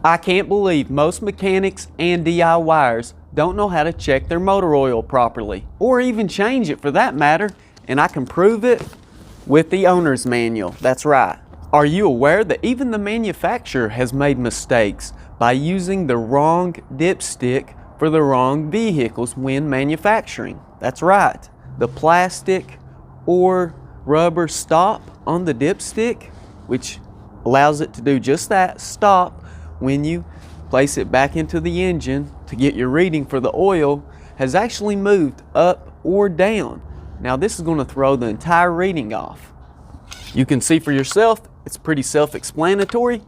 I can't believe most mechanics and DIYers don't know how to check their motor oil properly, or even change it for that matter, and I can prove it with the owner's manual. That's right. Are you aware that even the manufacturer has made mistakes by using the wrong dipstick for the wrong vehicles when manufacturing? That's right. The plastic or rubber stop on the dipstick, which allows it to do just that, stop when you place it back into the engine to get your reading for the oil, has actually moved up or down. Now this is going to throw the entire reading off. You can see for yourself, it's pretty self-explanatory,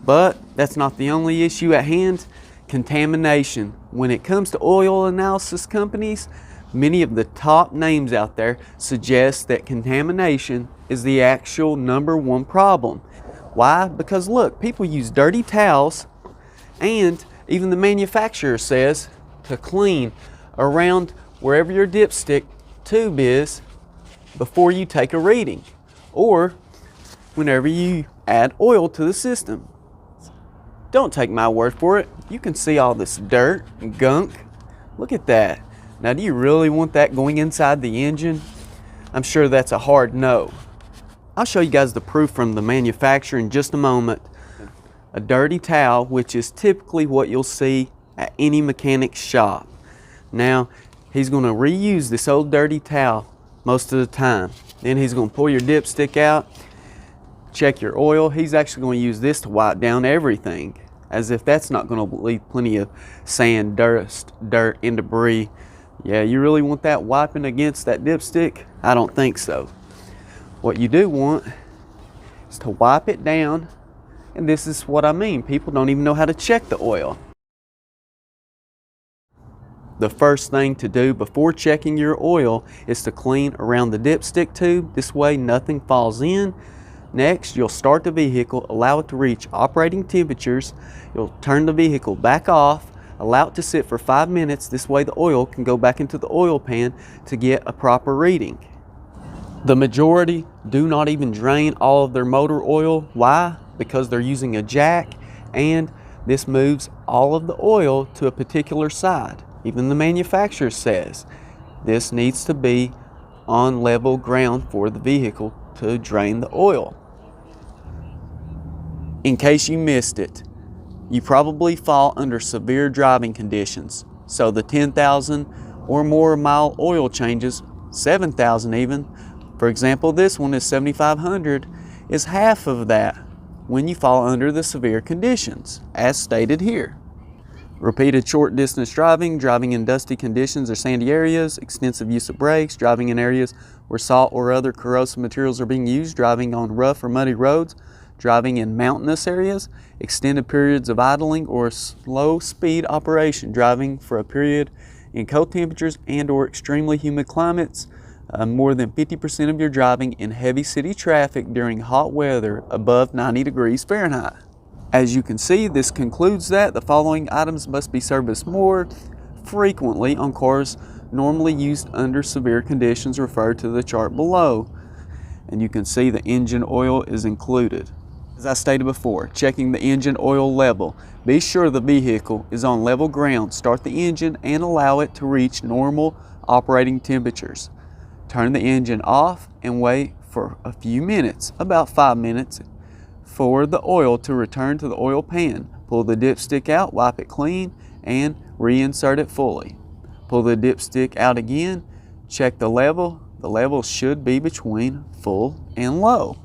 but that's not the only issue at hand. Contamination. When it comes to oil analysis companies, many of the top names out there suggest that contamination is the actual #1 problem. Why? Because look, people use dirty towels, and even the manufacturer says to clean around wherever your dipstick tube is before you take a reading, or whenever you add oil to the system. Don't take my word for it. You can see all this dirt and gunk. Look at that. Now, do you really want that going inside the engine? I'm sure that's a hard no. I'll show you guys the proof from the manufacturer in just a moment. A dirty towel, which is typically what you'll see at any mechanic's shop. Now, he's going to reuse this old dirty towel most of the time. Then he's going to pull your dipstick out, check your oil. He's actually going to use this to wipe down everything, as if that's not going to leave plenty of sand, dust, dirt, and debris. Yeah, you really want that wiping against that dipstick? I don't think so. What you do want is to wipe it down, and this is what I mean. People don't even know how to check the oil. The first thing to do before checking your oil is to clean around the dipstick tube. This way nothing falls in. Next, you'll start the vehicle, allow it to reach operating temperatures. You'll turn the vehicle back off, allow it to sit for 5 minutes. This way the oil can go back into the oil pan to get a proper reading. The majority do not even drain all of their motor oil. Why? Because they're using a jack, and this moves all of the oil to a particular side. Even the manufacturer says this needs to be on level ground for the vehicle to drain the oil. In case you missed it, you probably fall under severe driving conditions. So the 10,000 or more mile oil changes, 7,000 even, for example, this one is 7,500, is half of that when you fall under the severe conditions, as stated here. Repeated short distance driving, driving in dusty conditions or sandy areas, extensive use of brakes, driving in areas where salt or other corrosive materials are being used, driving on rough or muddy roads, driving in mountainous areas, extended periods of idling or slow speed operation, driving for a period in cold temperatures and or extremely humid climates, more than 50% of your driving in heavy city traffic during hot weather above 90 degrees Fahrenheit. As you can see, this concludes that the following items must be serviced more frequently on cars normally used under severe conditions referred to the chart below. And you can see the engine oil is included. As I stated before, checking the engine oil level. Be sure the vehicle is on level ground. Start the engine and allow it to reach normal operating temperatures. Turn the engine off and wait for a few minutes, about 5 minutes, for the oil to return to the oil pan. Pull the dipstick out, wipe it clean, and reinsert it fully. Pull the dipstick out again, check the level. The level should be between full and low.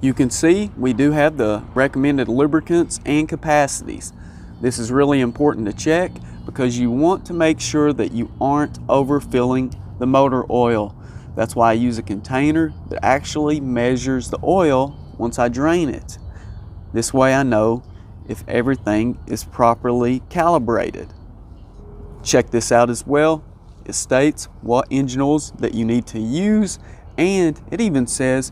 You can see we do have the recommended lubricants and capacities. This is really important to check because you want to make sure that you aren't overfilling the motor oil. That's why I use a container that actually measures the oil once I drain it. This way I know if everything is properly calibrated. Check this out as well. It states what engine oils that you need to use, and it even says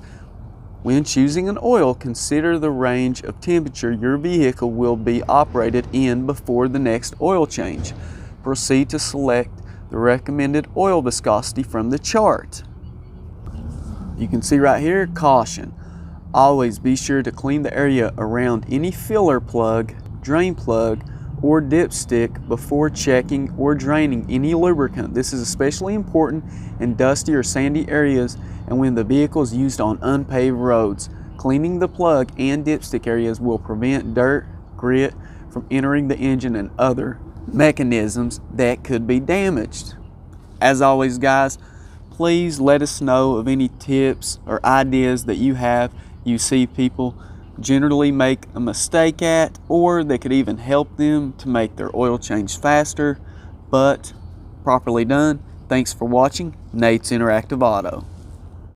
when choosing an oil, consider the range of temperature your vehicle will be operated in before the next oil change. Proceed to select the recommended oil viscosity from the chart. You can see right here, caution. Always be sure to clean the area around any filler plug drain plug or dipstick before checking or draining any lubricant. This is especially important in dusty or sandy areas and when the vehicle is used on unpaved roads. Cleaning the plug and dipstick areas will prevent dirt, grit from entering the engine and other mechanisms that could be damaged. As always, guys, please let us know of any tips or ideas that you see people generally make a mistake at, or that could even help them to make their oil change faster but properly done. Thanks for watching Nate's Interactive Auto.